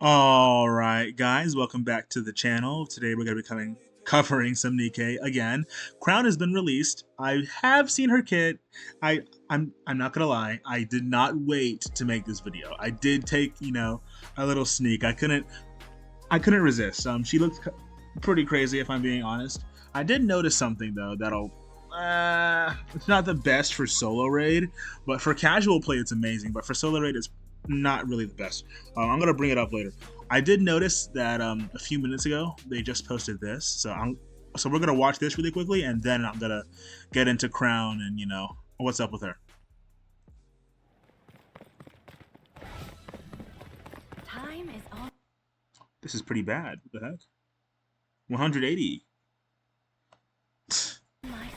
Alright guys, welcome back to the channel. Today we're going to be covering some Nikke again. Crown has been released. I have seen her kit. I'm not gonna lie, I did not wait to make this video. I did take, a little sneak. I couldn't resist. She looked pretty crazy if I'm being honest. I did notice something though that'll it's not the best for solo raid, but for casual play it's amazing, but for solo raid it's not really the best. I'm gonna bring it up later. I did notice that a few minutes ago they just posted this, so we're gonna watch this really quickly, and then I'm gonna get into Crown and what's up with her. Time is on This is pretty bad. What the heck? 180. my side.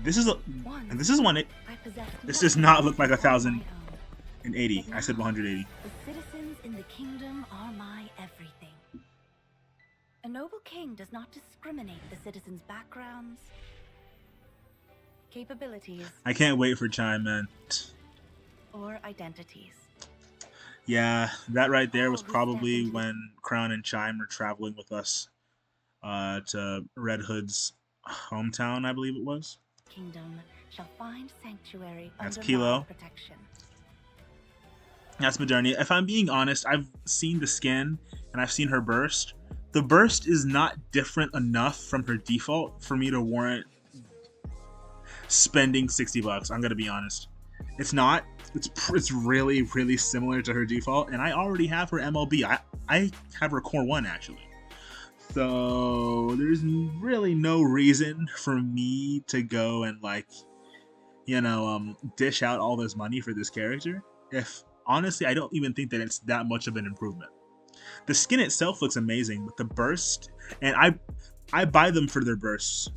This is a Once and this is one. I possessed This does not look like 1,080. I said 180. The citizens in the kingdom are my everything. A noble king does not discriminate the citizens' backgrounds, capabilities, I can't wait for Chime, man. or identities. Yeah, that right there was probably when Crown and Chime were traveling with us to Red Hood's hometown, I believe it was. Kingdom shall find sanctuary That's under Kilo. my protection. That's Modernia. If I'm being honest, I've seen the skin and I've seen her burst. The burst is not different enough from her default for me to warrant spending 60 bucks. I'm gonna be honest. It's not. It's really, really similar to her default, and I already have her MLB. I have her Core 1 actually. So there's really no reason for me to go and dish out all this money for this character. If honestly, I don't even think that it's that much of an improvement. The skin itself looks amazing, but the burst, and I buy them for their bursts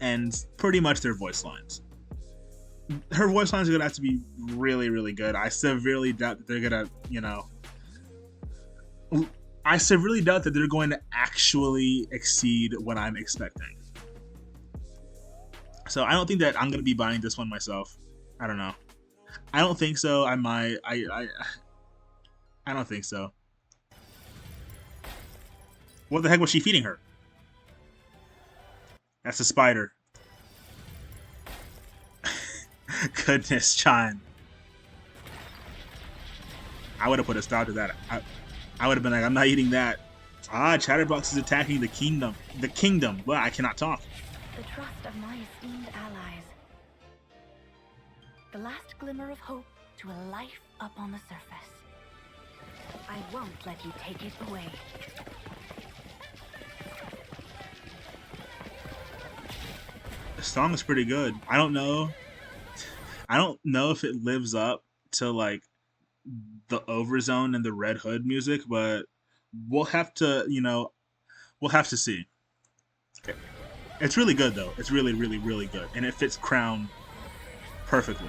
and pretty much their voice lines. Her voice lines are gonna have to be really, really good. I severely doubt that they're gonna, I severely doubt that they're going to actually exceed what I'm expecting. So I don't think that I'm gonna be buying this one myself. I don't know. I don't think so. I might. I don't think so. What the heck was she feeding her? That's a spider. Goodness, Chime. I would have put a stop to that. I would have been like, I'm not eating that. Ah, Chatterbox is attacking the kingdom. The kingdom. Well, I cannot talk. The trust of my esteemed allies. The last glimmer of hope to a life up on the surface. I won't let you take it away. The song is pretty good. I don't know if it lives up to like the Overzone and the Red Hood music, but we'll have to, we'll have to see. It's really good though. It's really, really, really good, and it fits Crown perfectly.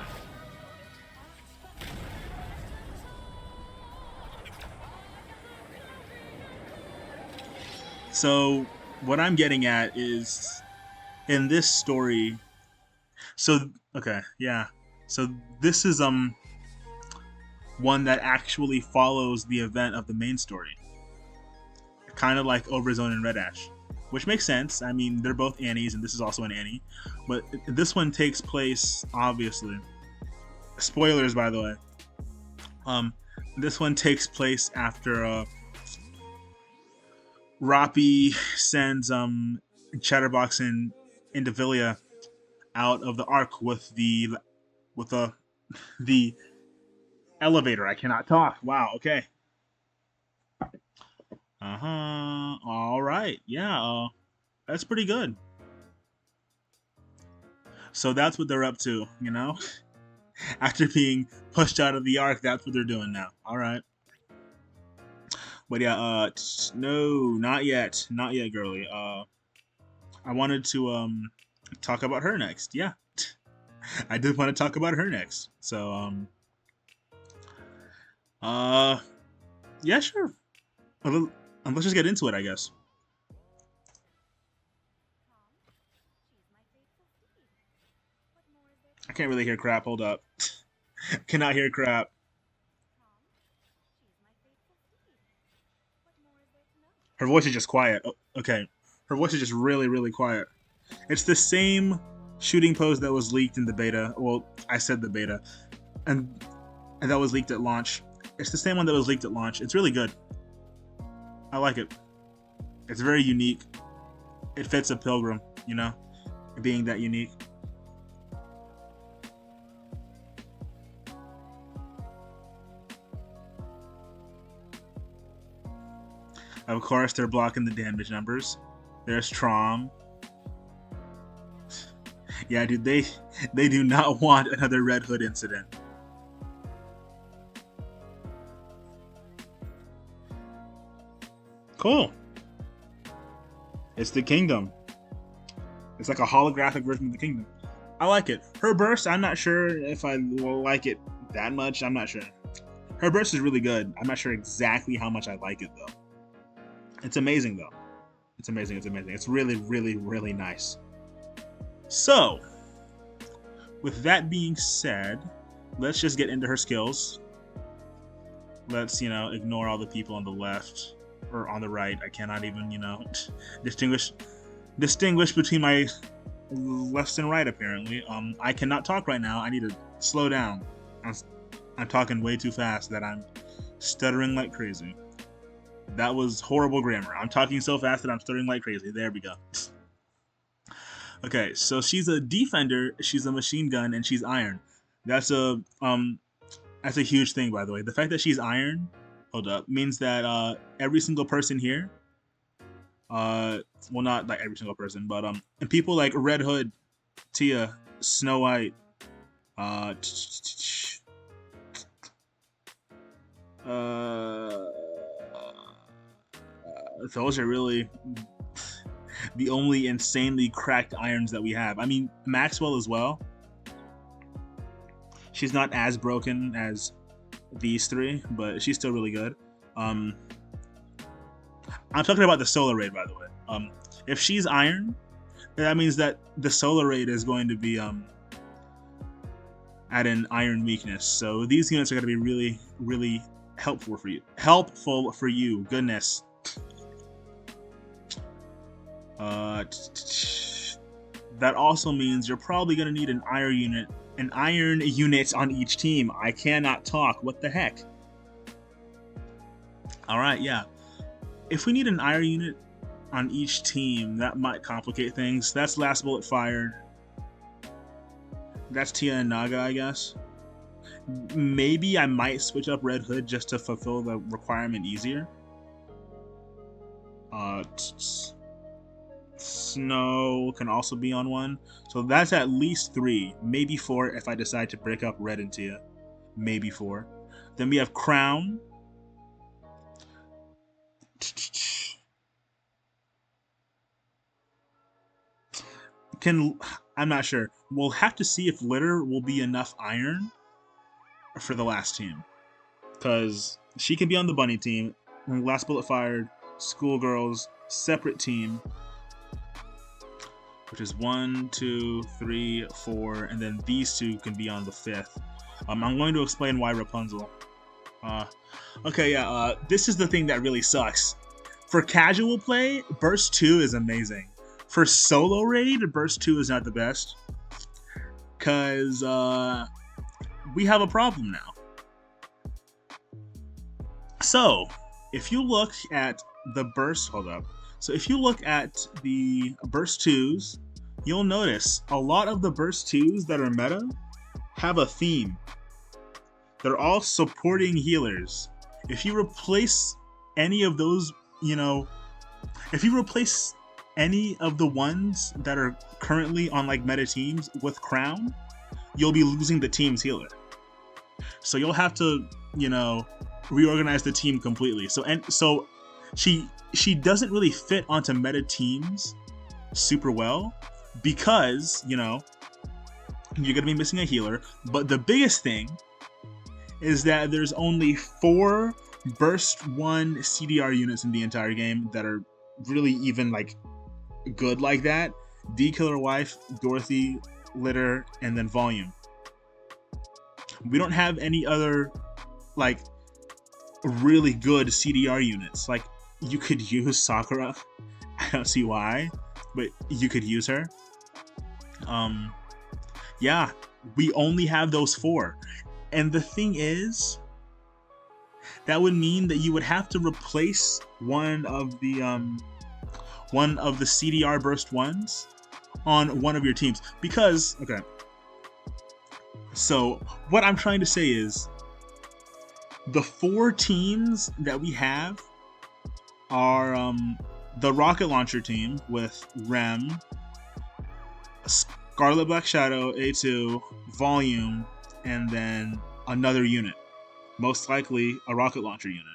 So what I'm getting at is in this story. So okay, yeah. So this is one that actually follows the event of the main story, kind of like Overzone and Red Ash, which makes sense. I mean, they're both Annies, and this is also an Annie, but this one takes place, obviously. Spoilers, by the way. This one takes place after Roppy sends Chatterbox and Indivilia out of the Ark with the elevator. I cannot talk. Wow. Okay. All right. Yeah. That's pretty good. So that's what they're up to. After being pushed out of the Ark, that's what they're doing now. All right. But yeah. No, not yet. Not yet, girly. I wanted to talk about her next. Yeah. I did want to talk about her next. So yeah, sure. Let's just get into it, I guess. I can't really hear crap. Hold up. Cannot hear crap. Her voice is just quiet. Oh, okay. Her voice is just really, really quiet. It's the same shooting pose that was leaked in the beta. Well, I said the beta. And that was leaked at launch. It's the same one that was leaked at launch. It's really good. I like it. It's very unique. It fits a pilgrim, you know, being that unique. Of course, they're blocking the damage numbers. There's Trom. Yeah, dude, they do not want another Red Hood incident. Cool. It's the kingdom. It's like a holographic version of the kingdom. I like it. Her burst, I'm not sure if I will like it that much. I'm not sure. Her burst is really good. I'm not sure exactly how much I like it though. It's amazing though. It's amazing. It's amazing. It's really, really, really nice. So, with that being said, let's just get into her skills. Let's, ignore all the people on the left or on the right. I cannot even, distinguish between my left and right, apparently. I cannot talk right now. I need to slow down. I'm talking way too fast that I'm stuttering like crazy. That was horrible grammar. I'm talking so fast that I'm stuttering like crazy. There we go. Okay, so she's a defender, she's a machine gun, and she's iron. That's a huge thing, by the way. The fact that she's iron, means that every single person here, well, not like every single person, but and people like Red Hood, Tia, Snow White, those are really the only insanely cracked irons that we have. I mean, Maxwell as well. She's not as broken as these three, but she's still really good. I'm talking about the Solar Raid, by the way. If she's iron, that means that the Solar Raid is going to be at an iron weakness. So these units are going to be really, really helpful for you. Goodness. That also means you're probably going to need an iron unit on each team. I cannot talk. What the heck? All right, yeah. If we need an iron unit on each team, that might complicate things. That's last bullet fired. That's Tia and Naga, I guess. Maybe I might switch up Red Hood just to fulfill the requirement easier. Snow can also be on one. So that's at least 3, maybe 4 if I decide to break up Red and Tia. Maybe 4. Then we have Crown. I'm not sure. We'll have to see if Litter will be enough iron for the last team. Because she can be on the bunny team. Last bullet fired. Schoolgirls. Separate team. Which is 1, 2, 3, 4, and then these 2 can be on the 5th. I'm going to explain why Rapunzel. Okay, yeah, this is the thing that really sucks. For casual play, Burst 2 is amazing. For solo raid, Burst 2 is not the best. Because, we have a problem now. So, if you look at the Burst, So if you look at the Burst 2s, you'll notice a lot of the Burst 2s that are meta have a theme. They're all supporting healers. If you replace any of those, if you replace any of the ones that are currently on like meta teams with Crown, you'll be losing the team's healer. So you'll have to, reorganize the team completely. So she doesn't really fit onto meta teams super well because, you're going to be missing a healer. But the biggest thing is that there's only 4 Burst 1 CDR units in the entire game that are really even, good like that. D-Killer Wife, Dorothy, Litter, and then Volume. We don't have any other, really good CDR units. you could use Sakura. I don't see why, but you could use her. Yeah, we only have those 4. And the thing is, that would mean that you would have to replace one of the CDR Burst ones on one of your teams. Because, okay, so what I'm trying to say is, the 4 teams that we have are the rocket launcher team with Rem, Scarlet Black Shadow, A2, Volume, and then another unit. Most likely a rocket launcher unit.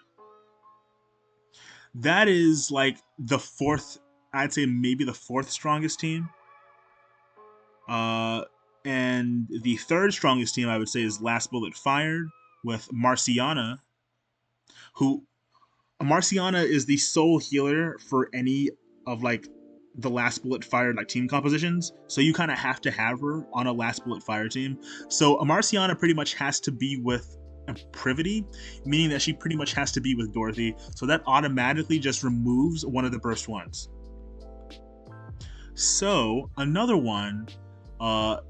That is like the 4th, I'd say maybe the 4th strongest team. And the 3rd strongest team I would say is Last Bullet Fired with Marciana, who Marciana is the sole healer for any of like the Last Bullet Fired like team compositions, so you kind of have to have her on a Last Bullet Fire team. So Marciana pretty much has to be with Privity, meaning that she pretty much has to be with Dorothy, so that automatically just removes one of the burst ones. So another one, the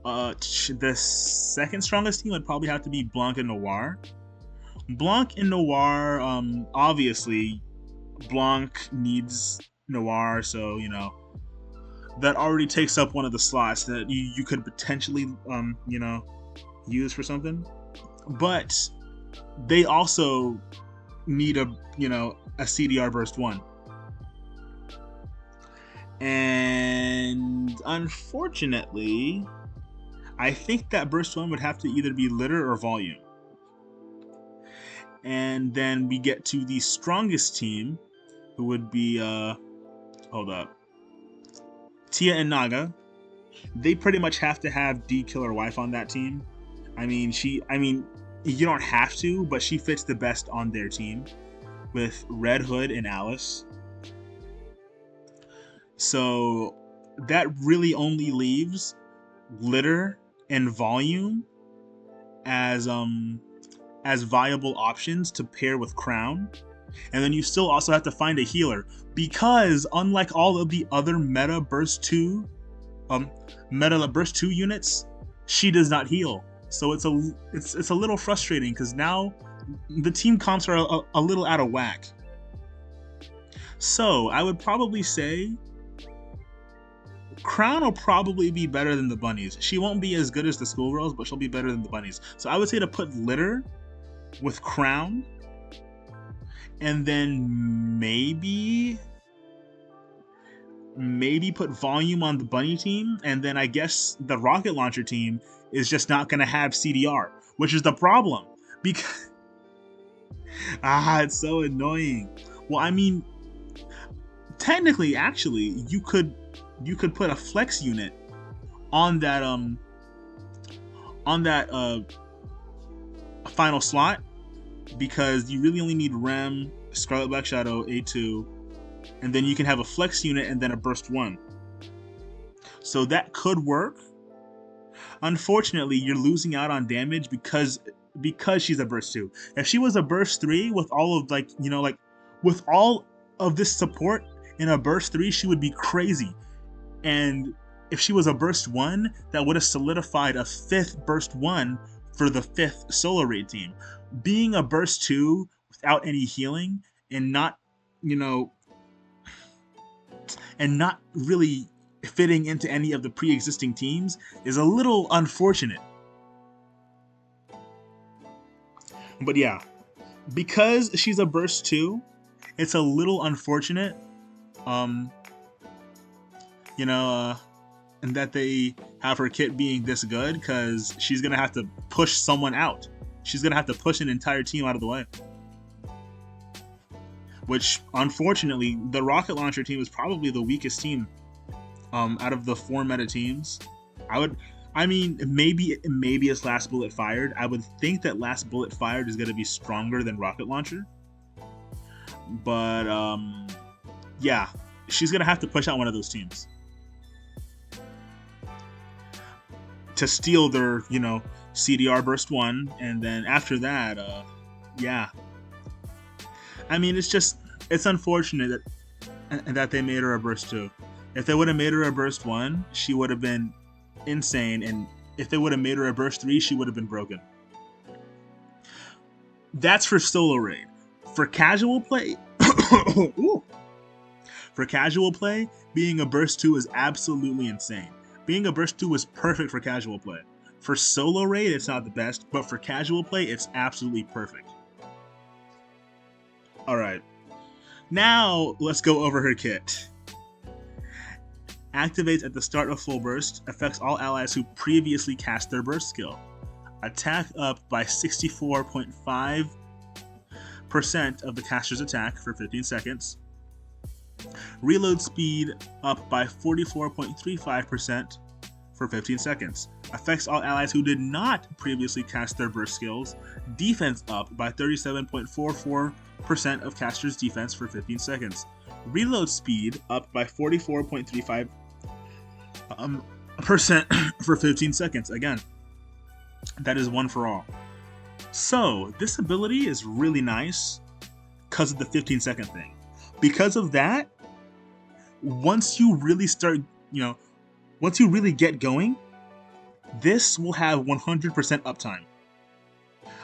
2nd strongest team would probably have to be Blanc and Noir. Blanc and Noir, obviously Blanc needs Noir, so you know that already takes up one of the slots that you could potentially you know, use for something. But they also need a CDR Burst 1. And unfortunately, I think that Burst 1 would have to either be Litter or Volume. And then we get to the strongest team, who would be hold up, Tia and Naga. They pretty much have to have D Killer Wife on that team. I mean, you don't have to, but she fits the best on their team with Red Hood and Alice. So that really only leaves Litter and Volume as viable options to pair with Crown. And then you still also have to find a healer, because unlike all of the other meta Burst 2 units, she does not heal. So it's a little frustrating, because now the team comps are a little out of whack. So I would probably say Crown will probably be better than the bunnies. She won't be as good as the schoolgirls, but she'll be better than the bunnies. So I would say to put Litter with Crown, and then maybe put Volume on the bunny team, and then I guess the rocket launcher team is just not going to have CDR, which is the problem, because it's so annoying. Well, I mean, technically, actually, you could put a flex unit on that final slot, because you really only need Rem, Scarlet Black Shadow, A2, and then you can have a flex unit and then a burst 1. So that could work. Unfortunately, you're losing out on damage because she's a burst 2. If she was a burst 3 with all of with all of this support in a burst 3, she would be crazy. And if she was a burst 1, that would have solidified a 5th burst 1 for the 5th solo raid team. Being a burst 2 without any healing and not really fitting into any of the pre-existing teams is a little unfortunate. But yeah, because she's a burst 2, it's a little unfortunate and that they have her kit being this good, because she's gonna have to push someone out. She's gonna have to push an entire team out of the way. Which, unfortunately, the rocket launcher team is probably the weakest team out of the 4 meta teams. Maybe it's Last Bullet Fired. I would think that Last Bullet Fired is gonna be stronger than rocket launcher. But yeah, she's gonna have to push out one of those teams to steal their, CDR Burst 1, and then after that, yeah. I mean, it's It's unfortunate that they made her a burst 2. If they would have made her a burst 1, she would have been insane, and if they would have made her a burst 3, she would have been broken. That's for solo raid. For casual play, for casual play, being a burst 2 is absolutely insane. Being a burst 2 is perfect for casual play. For solo raid, it's not the best, but for casual play, it's absolutely perfect. Alright. Now, let's go over her kit. Activates at the start of full burst, affects all allies who previously cast their burst skill. Attack up by 64.5% of the caster's attack for 15 seconds. Reload speed up by 44.35% for 15 seconds. Affects all allies who did not previously cast their burst skills. Defense up by 37.44% of caster's defense for 15 seconds. Reload speed up by 44.35% for 15 seconds. Again, that is one for all. So this ability is really nice because of the 15-second thing. Because of that, once you really start, once you really get going, this will have 100% uptime.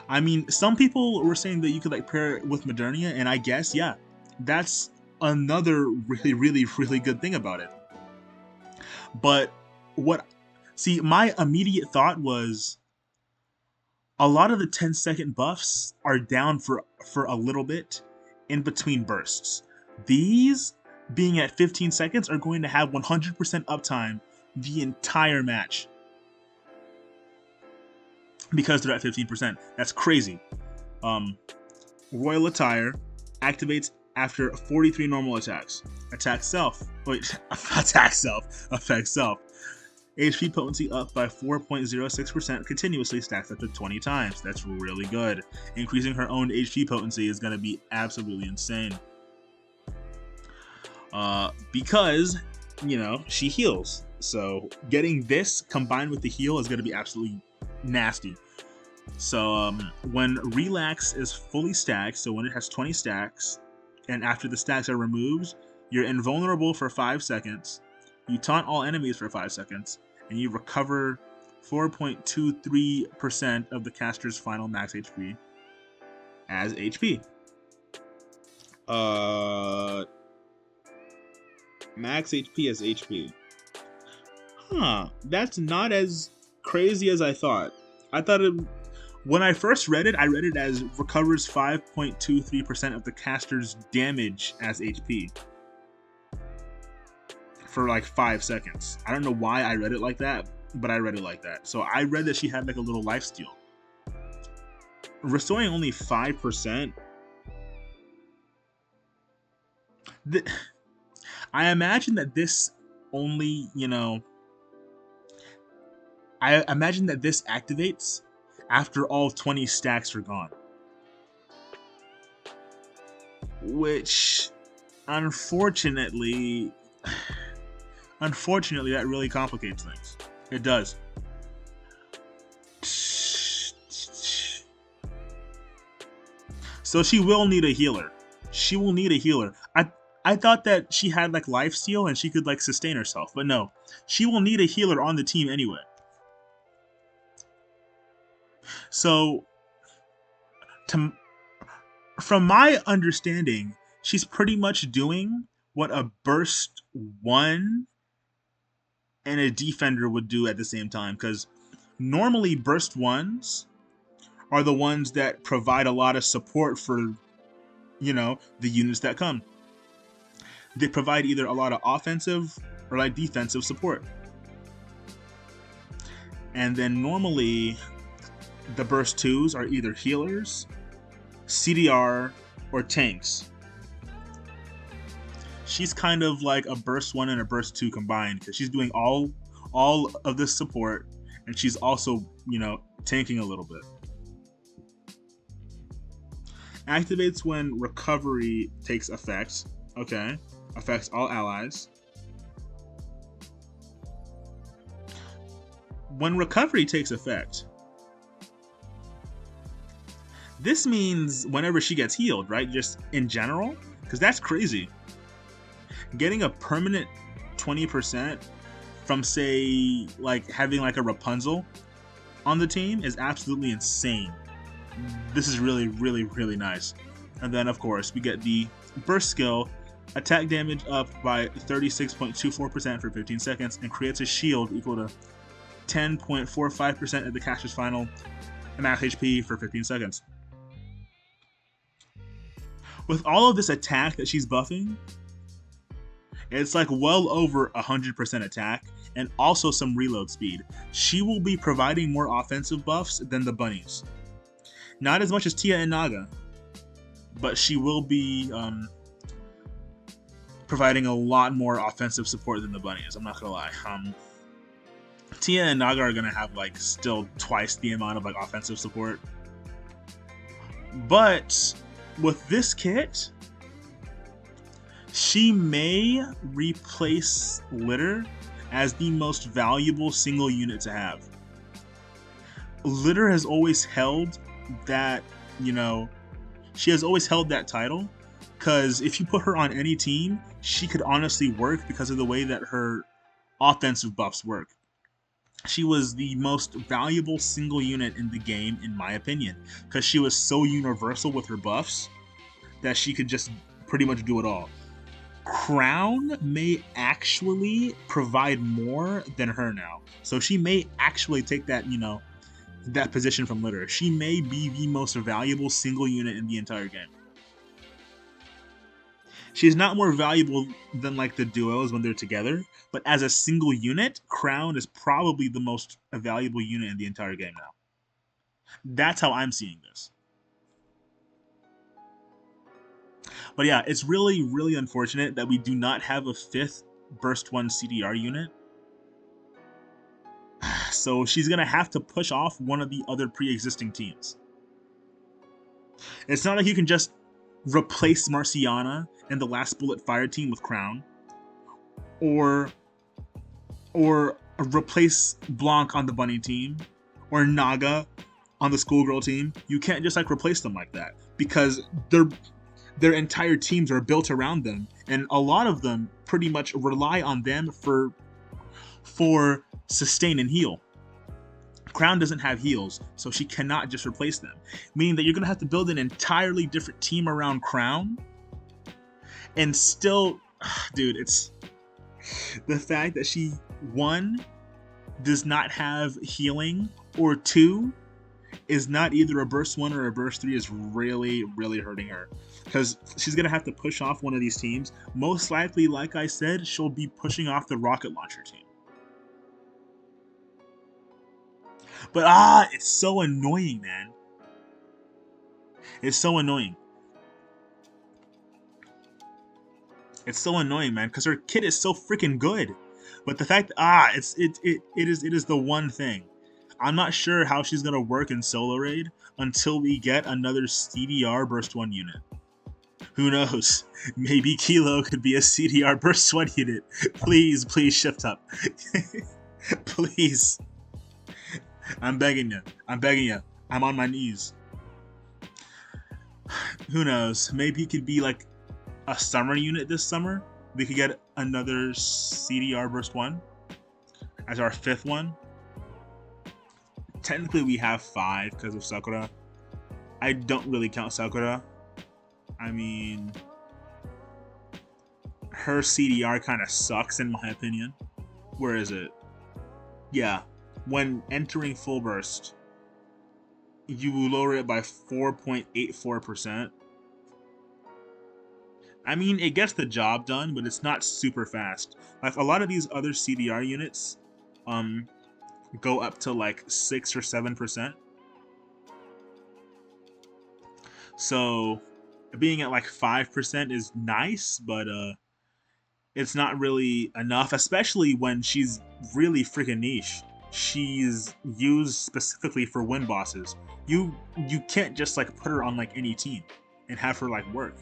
I mean, some people were saying that you could pair it with Modernia, and I guess, yeah, that's another really good thing about it. But my immediate thought was a lot of the 10-second buffs are down for a little bit in between bursts. These, being at 15 seconds, are going to have 100% uptime the entire match. Because they're at 15%. That's crazy. Royal Attire activates after 43 normal attacks. Affects self. HP potency up by 4.06% continuously stacks up to 20 times. That's really good. Increasing her own HP potency is going to be absolutely insane. Because, she heals. So getting this combined with the heal is going to be absolutely nasty. So when Relax is fully stacked, so when it has 20 stacks, and after the stacks are removed, you're invulnerable for 5 seconds, you taunt all enemies for 5 seconds, and you recover 4.23% of the caster's final max HP as HP. Max HP as HP. That's not as crazy as I thought. When I first read it, I read it as recovers 5.23% of the caster's damage as HP for 5 seconds. I don't know why I read it like that, but I read it like that. So I read that she had a little lifesteal. Restoring only 5%. I imagine that this only, I imagine that this activates after all 20 stacks are gone. Which, unfortunately, that really complicates things. It does. So she will need a healer. I thought that she had lifesteal and she could sustain herself, but no. She will need a healer on the team anyway. So, from my understanding, she's pretty much doing what a burst 1 and a defender would do at the same time, because normally burst 1s are the ones that provide a lot of support for, the units that come. They provide either a lot of offensive or defensive support. And then normally the burst 2s are either healers, CDR, or tanks. She's kind of like a burst 1 and a burst 2 combined, because she's doing all of this support, and she's also, tanking a little bit. Activates when recovery takes effect. Okay. Affects all allies. When recovery takes effect, this means whenever she gets healed, right? Just in general. because that's crazy. Getting a permanent 20% from, say, like having like a Rapunzel on the team is absolutely insane. This is really, really, really nice. And then, of course, we get the burst skill, attack damage up by 36.24% for 15 seconds, and creates a shield equal to 10.45% of the caster's final max HP for 15 seconds. With all of this attack that she's buffing, it's like well over 100% attack and also some reload speed. She will be providing more offensive buffs than the bunnies. Not as much as Tia and Naga, but she will be providing a lot more offensive support than the bunnies. I'm not gonna lie. Tia and Naga are gonna have like still twice the amount of like offensive support. But with this kit, she may replace Litter as the most valuable single unit to have. Litter has always held that, you know, she has always held that title, because if you put her on any team, she could honestly work because of the way that her offensive buffs work. She was the most valuable single unit in the game, in my opinion, because she was so universal with her buffs that she could just pretty much do it all. Crown may actually provide more than her now, so she may actually take that, you know, that position from Litter. She may be the most valuable single unit in the entire game. She's not more valuable than like the duos when they're together, but as a single unit, Crown is probably the most valuable unit in the entire game now. That's how I'm seeing this. But yeah, it's really, really unfortunate that we do not have a 5th Burst 1 CDR unit. So she's going to have to push off one of the other pre-existing teams. It's not like you can just replace Marciana and the Last Bullet Fire team with Crown. Or replace Blanc on the Bunny team. Or Naga on the Schoolgirl team. You can't just like replace them like that, because their entire teams are built around them, and a lot of them pretty much rely on them for sustain and heal. Crown doesn't have heals, so she cannot just replace them, meaning that you're going to have to build an entirely different team around Crown. And still, dude, it's the fact that she, 1, does not have healing, or 2, is not either a burst 1 or a burst 3 is really, really hurting her. Because she's going to have to push off one of these teams. Most likely, like I said, she'll be pushing off the rocket launcher team. But it's so annoying, man. It's so annoying. It's so annoying, man, because her kit is so freaking good. But the fact it is the one thing. I'm not sure how she's gonna work in solo raid until we get another CDR Burst 1 unit. Who knows? Maybe Kilo could be a CDR Burst 1 unit. Please, please shift up. Please. I'm begging you. I'm begging you. I'm on my knees. Who knows? Maybe it could be like a summer unit this summer. We could get another CDR Burst 1 as our 5th one. Technically, we have 5 because of Sakura. I don't really count Sakura. I mean, her CDR kind of sucks in my opinion. Where is it? Yeah, when entering full burst, you lower it by 4.84%. I mean, it gets the job done, but it's not super fast. Like a lot of these other CDR units, go up to like 6 or 7%. So being at like 5% is nice, but it's not really enough, especially when she's really freaking niche. She's used specifically for win bosses. You can't just like put her on like any team and have her like work.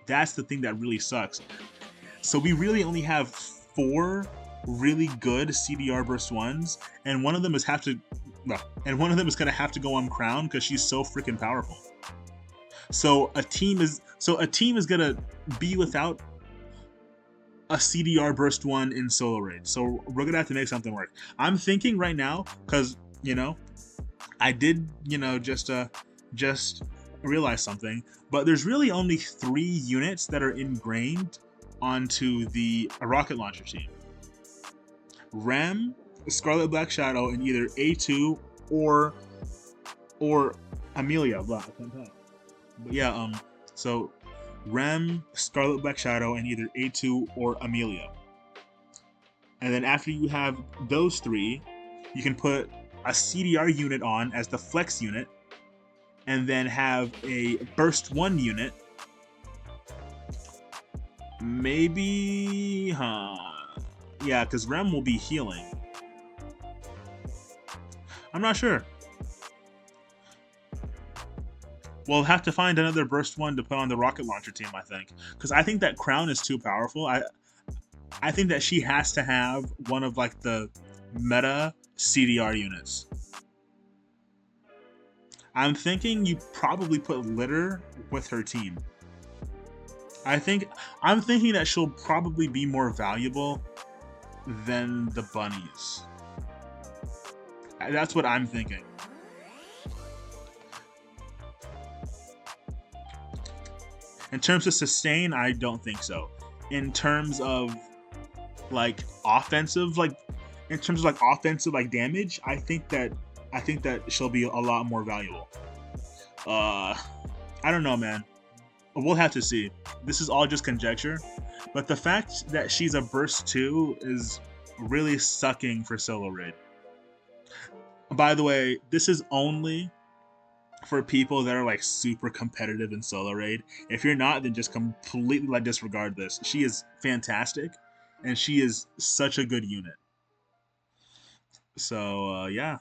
That's the thing that really sucks. So we really only have 4 really good CDR Burst 1s, and one of them is gonna have to go on Crown because she's so freaking powerful. So a team is gonna be without a CDR Burst 1 in solo raid. So we're gonna have to make something work. I'm thinking right now, because I did just realize something, but there's really only 3 units that are ingrained onto the rocket launcher team. Rem, Scarlet Black Shadow, and either A2 or Amelia. Blah, I can't tell. But yeah, so Rem, Scarlet Black Shadow, and either A2 or Amelia. And then after you have those 3, you can put a CDR unit on as the flex unit, and then have a Burst 1 unit. Maybe, yeah, because Rem will be healing. I'm not sure. We'll have to find another Burst 1 to put on the rocket launcher team, I think. Because I think that Crown is too powerful. I think that she has to have one of like the meta CDR units. I'm thinking you probably put Litter with her team. I'm thinking that she'll probably be more valuable than the bunnies. That's what I'm thinking. In terms of sustain, I don't think so. In terms of offensive damage, I think that she'll be a lot more valuable. I don't know, man. We'll have to see. This is all just conjecture, but the fact that she's a Burst 2 is really sucking for solo raid. By the way, this is only for people that are like super competitive in solo raid. If you're not, then just completely disregard this. She is fantastic, and she is such a good unit. So yeah,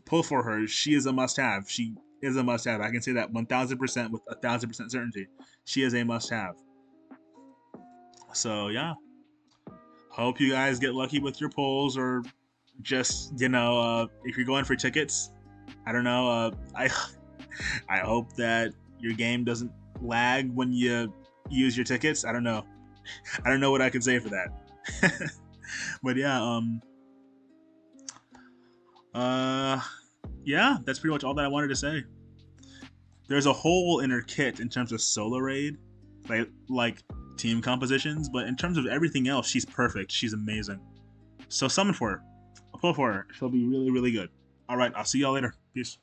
pull for her. She is a must-have. She is a must-have. I can say that 1000% with 1000% certainty. She is a must-have. So yeah, hope you guys get lucky with your polls, or just if you're going for tickets, I don't know. I hope that your game doesn't lag when you use your tickets. I don't know. I don't know what I can say for that. But yeah, yeah, that's pretty much all that I wanted to say. There's a hole in her kit in terms of solo raid, like team compositions, but in terms of everything else, she's perfect. She's amazing. So summon for her. I'll pull for her. She'll be really, really good. All right, I'll see y'all later. Peace.